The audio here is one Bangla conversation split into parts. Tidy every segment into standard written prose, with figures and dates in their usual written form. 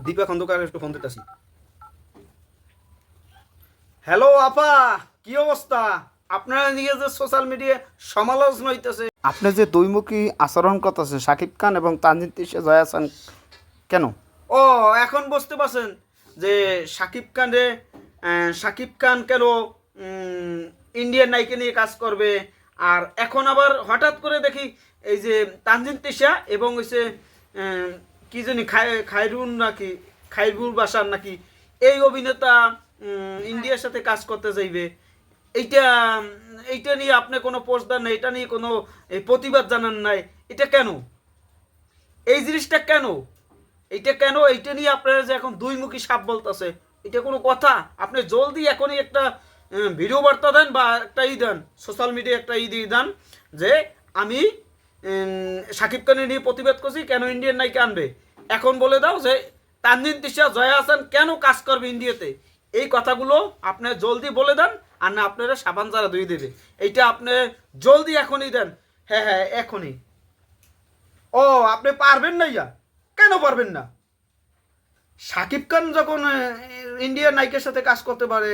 দীপা খন্দকার একটু ফোন দিতেছি। হ্যালো আপা, কি অবস্থা? আপনারা নিয়ে যে সোশ্যাল মিডিয়ায় সমালোচনা হইতেছে, আপনি যে দুইমুখী আচরণ করতেছে শাকিব খান এবং তানজিন তিশা জয়া আহসান, কেন? ও, এখন বুঝতে পারছেন যে শাকিব খান কেন ইন্ডিয়ান নায়িকা নিয়ে কাজ করবে। আর এখন আবার হঠাৎ করে দেখি এই যে তানজিন তিশা এবং হচ্ছে কি জানি খায়রুন নাকি খাইরুল বাসার নাকি এই অভিনেতা ইন্ডিয়ার সাথে কাজ করতে যাইবে। এইটা এইটা নিয়ে আপনি কোনো পোস্ট দেন না, এটা নিয়ে কোনো প্রতিবাদ জানান নাই। এটা কেন? এই জিনিসটা কেন? এইটা কেন? এইটা নিয়ে আপনারা যে এখন দুইমুখী সাপ বলতেছে, এটা কোনো কথা? আপনি জলদি এখনই একটা ভিডিও বার্তা দেন বা একটা দেন, সোশ্যাল মিডিয়া একটা দিয়ে দেন যে আমি শাকিব খানের নিয়ে প্রতিবাদ করছি, কেন ইন্ডিয়ান নায়িকা আনবে। এখন বলে দাও যে তানজিন তিশা জয়া আহসান কেন কাজ করবে ইন্ডিয়াতে। এই কথাগুলো আপনি জলদি বলে দেন, আর না আপনারা সাবান যারা ধুয়ে দেবে। এইটা আপনি জলদি এখনই দেন। হ্যাঁ হ্যাঁ, এখনই। ও, আপনি পারবেন না? ইয়া কেন পারবেন না? শাকিব খান যখন ইন্ডিয়ার নায়িকার সাথে কাজ করতে পারে,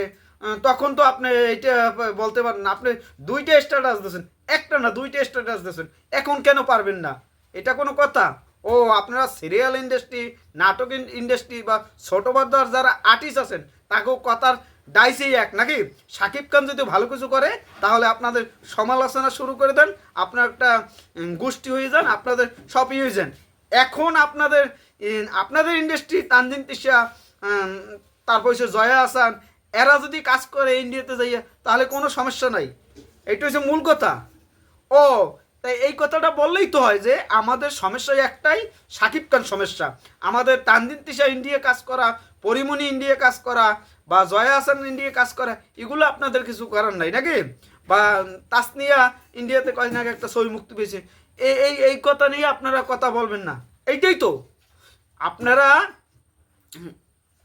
তখন তো আপনি এটা বলতে পারেন না। আপনি দুইটা স্ট্যাটাস দিয়েছেন, একটা না দুইটা স্ট্যাটাস দিয়েছেন, এখন কেন পারবেন না? এটা কোনো কথা? ও, আপনারা সিরিয়াল ইন্ডাস্ট্রি, নাটক ইন্ডাস্ট্রি বা ছোট পর্দার যারা আর্টিস্ট আছেন, তাকেও কথার ডাইসেই এক নাকি? শাকিব খান যদি ভালো কিছু করে তাহলে আপনাদের সমালোচনা শুরু করে দেন, আপনার একটা গোষ্ঠী হয়ে যান, আপনাদের সবই হয়ে যান। এখন আপনাদের ইন্ডাস্ট্রি তানজিন তিশা, তারপর হচ্ছে জয়া আহসান, এরা যদি কাজ করে ইন্ডিয়াতে যাইয়া, তাহলে কোনো সমস্যা নাই। এটা হচ্ছে মূল কথা। ও, তাই এই কথাটা বললেই তো হয় যে আমাদের সমস্যা একটাই, শাকিব খান সমস্যা। আমাদের তানজিন তিশা ইন্ডিয়া কাজ করা, পরিমণি ইন্ডিয়া কাজ করা, বা জয়া আহসান ইন্ডিয়া কাজ করা, এগুলো আপনাদের কিছু করার নাই নাকি? বা তাসনিয়া ইন্ডিয়াতে কয়েকদিন আগে একটা ছবি মুক্তি পেয়েছে, এই এই এই কথা নিয়ে আপনারা কথা বলবেন না। এইটাই তো আপনারা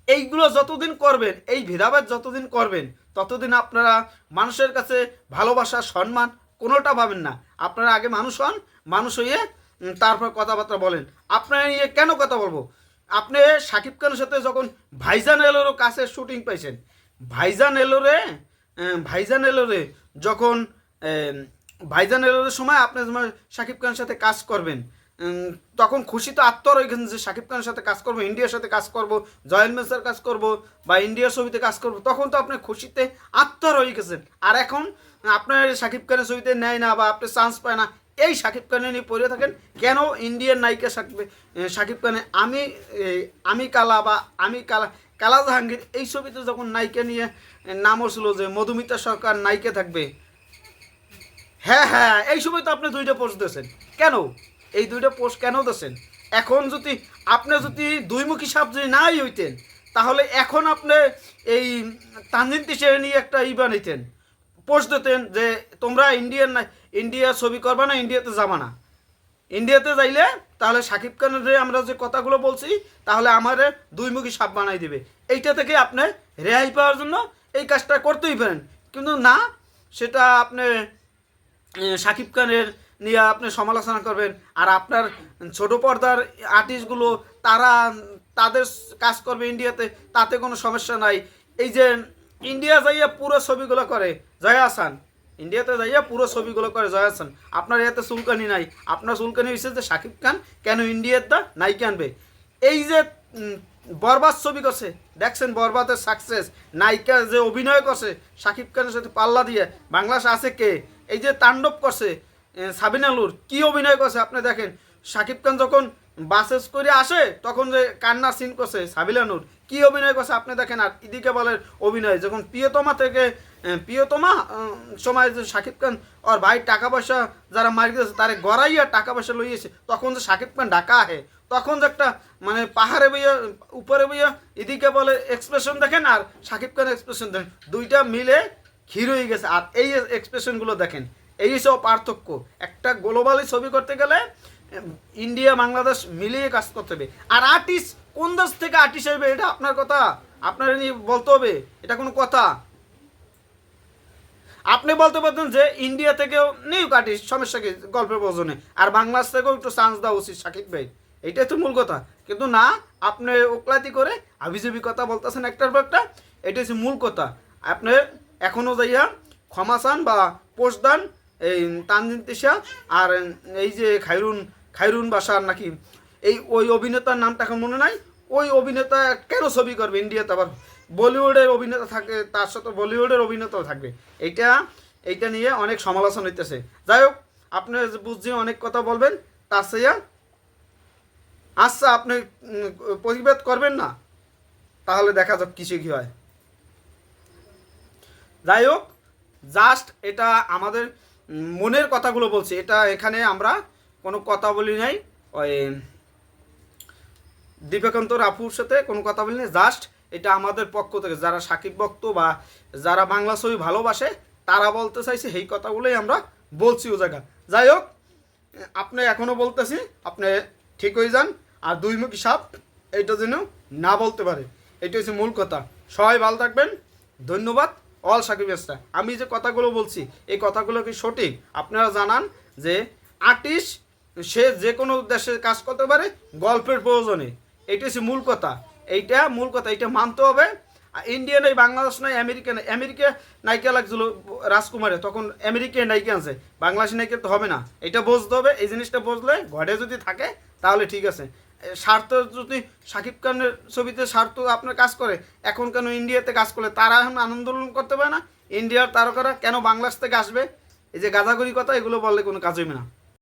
এইগুলো যতদিন করবেন, এই ভেদাভেদ যতদিন করবেন, ততদিন আপনারা মানুষের কাছে ভালোবাসা, সম্মান কোনোটা পাবেন না। আপনারা আগে মানুষ হন, মানুষ হয়ে তারপর কথাবার্তা বলেন। আপনারা নিয়ে কেন কথা বলবো? আপনি শাকিব খানের সাথে যখন ভাইজান এলোরও কাছে শুটিং পাইছেন, ভাইজান এলোরে ভাইজান এলোরে যখন ভাইজান এলোরের সময় আপনি যখন শাকিব খানের সাথে কাজ করবেন, তখন খুশি তো আত্মর হয়ে গেছেন যে শাকিব খানের সাথে কাজ করবো, ইন্ডিয়ার সাথে কাজ করব, জয়েল মেসার কাজ করব, বা ইন্ডিয়ার ছবিতে কাজ করব, তখন তো আপনি খুশিতে আত্মর হয়ে গেছেন। আর এখন আপনার শাকিব খানের ছবিতে নেয় না বা আপনি চান্স পায় না, এই শাকিব খানের নিয়ে পড়ে থাকেন কেন? ইন্ডিয়ান নায়িকা শাকিব খানে আমি কালা বা আমি কালা কালা জাহাঙ্গীর এই ছবিতে যখন নায়িকা নিয়ে নাম হচ্ছিল যে মধুমিতা সরকার নায়িকা থাকবে, হ্যাঁ হ্যাঁ, এই সময় তো আপনি দুইটা পোস্ট দিয়েছেন। কেন এই দুইটা পোস্ট কেন দিয়েছেন? এখন আপনি যদি দুইমুখী সাপ যদি নাই হইতেন, তাহলে এখন আপনি এই তানজিন তিশা নিয়ে একটা বানাইতেন, পোস্ট দিতেন যে তোমরা ইন্ডিয়া ছবি করবা না, ইন্ডিয়াতে যাবা না। ইন্ডিয়াতে যাইলে তাহলে শাকিব খানের আমরা যে কথাগুলো বলছি, তাহলে আমার দুইমুখী সাপ বানাই দিবে। এইটা থেকে আপনি রেহাই পাওয়ার জন্য এই কাজটা করতেই পারেন, কিন্তু না, সেটা আপনি শাকিব খানের নিয়ে আপনি সমালোচনা করবেন। আর আপনার ছোট পর্দার আর্টিস্টগুলো, তারা তাদের কাজ করবে ইন্ডিয়াতে, তাতে কোনো সমস্যা নাই। এই যে ইন্ডিয়া যাইয়া পুরো ছবিগুলো করে জয়া আহসান, ইন্ডিয়াতে যাইয়া পুরো ছবিগুলো করে জয়া আহসান, আপনার এতে চুলকানি নাই। আপনার চুলকানি হয়েছে যে শাকিব খান কেন ইন্ডিয়াতে নায়িকা আনবে। এই যে বরবাদ ছবি করছে, দেখছেন বরবাদের সাকসেস, নায়িকা যে অভিনয় করছে শাকিব খানের সাথে পাল্লা দিয়ে, বাংলাদেশ আছে কে? এই যে তাণ্ডব করছে সাবিনা নূর, কি অভিনয় করছে আপনি দেখেন। শাকিব খান যখন বাসেস করে আসে, তখন যে কান্নার সিন করছে সাবিনা নূর, কি অভিনয় করছে আপনি দেখেন। আর ইদিকে বলের অভিনয় যখন প্রিয়তমা থেকে প্রিয়তমা সময় যে শাকিব খান ওর ভাই টাকা পয়সা যারা মারি দিয়েছে তারে গড়াইয়া টাকা পয়সা লইয়েছে, তখন যে শাকিব খান ঢাকা আহে, তখন যে একটা মানে পাহাড়ে বইয়া উপরে বইয়া এদিকে বলে এক্সপ্রেশন দেখেন, আর শাকিব খানের এক্সপ্রেশন দেখেন, দুইটা মিলে ক্ষীর হয়ে গেছে। আর এই এক্সপ্রেশনগুলো দেখেন, এই সব পার্থক্য। একটা গ্লোবালি ছবি করতে গেলে ইন্ডিয়া বাংলাদেশ মিলিয়ে কাজ করতে হবে। আর আর্টিস্ট কোন দেশ থেকে আর্টিস্ট আসবে, এটা আপনার কথা, আপনার নিয়ে বলতে হবে। এটা কোনো কথা? আপনি বলতে পারতেন যে ইন্ডিয়া থেকেও নিউ আর্টিস্ট, সমস্যা কি গল্পের প্রয়োজনে, আর বাংলাদেশ থেকেও একটু চান্স দেওয়া উচিত শাকিব ভাই। এইটাই তো মূল কথা। কিন্তু না, আপনি ওকলাতি করে আবিজাবি কথা বলতেছেন একটার পর একটা। এটা হচ্ছে মূল কথা। আপনি এখনও যাইয়া ক্ষমা চান বা পোস্ট দান এই তানজিন তিশা আর এই যে খায়রুন বাশার নাকি ওই অভিনেতার নামটা এখন মনে নাই। ওই অভিনেতা কেন ছবি করবে ইন্ডিয়াতে, আবার বলিউডের অভিনেতা থাকে, তার সাথে বলিউডের অভিনেতাও থাকবে। এইটা নিয়ে অনেক সমালোচনা হইতেছে। যাই হোক, আপনি বুঝছি অনেক কথা বলবেন, তার চেয়ে আচ্ছা আপনি প্রতিবাদ করবেন না, তাহলে দেখা যাক কিসে কী হয়। যাই হোক, জাস্ট এটা আমাদের মনের কথাগুলো বলছি। এটা এখানে আমরা কোনো কথা বলি নাই, ওই দীপকান্তর আপুর সাথে কোনো কথা বলি নাই। জাস্ট এটা আমাদের পক্ষ থেকে যারা সাকিব ভক্ত বা যারা বাংলা ছবি ভালোবাসে তারা বলতে চাইছে, এই কথাগুলোই আমরা বলছি ও জায়গা। যাই হোক, আপনি এখনও বলতেছি, আপনি ঠিক হয়ে যান। আর দুইমুখী সাপ এইটা যেন না বলতে পারে, এটা হচ্ছে মূল কথা। সবাই ভালো থাকবেন, ধন্যবাদ। অল সাকিবিয়াসটা, আমি যে কথাগুলো বলছি এই কথাগুলো কি সঠিক আপনারা জানান। যে আর্টিস্ট সে যে কোনো দেশে কাজ করতে পারে গল্পের প্রয়োজনে, এইটা হচ্ছে মূল কথা। মূল কথা, এইটা মানতে হবে। ইন্ডিয়া নেই, বাংলাদেশ নাই, আমেরিকা নেই। আমেরিকা নায়িকা লাগছিল রাজকুমারে, তখন আমেরিকায় নায়িকা আছে, বাংলাদেশি নায়িকা তো হবে না। এটা বুঝতে হবে। এই জিনিসটা বুঝলে ঘরে যদি থাকে তাহলে ঠিক আছে। স্বার্থ যদি শাকিব খানের ছবিতে স্বার্থ আপনার কাজ করে, এখন কেন ইন্ডিয়াতে কাজ করলে তারা এখন আন্দোলন করতে পারে না? ইন্ডিয়ার তারকারা কেন বাংলাদেশ থেকে আসবে? এই যে গাঁজাগরি কথা, এগুলো বললে কোনো কাজ হইবে না।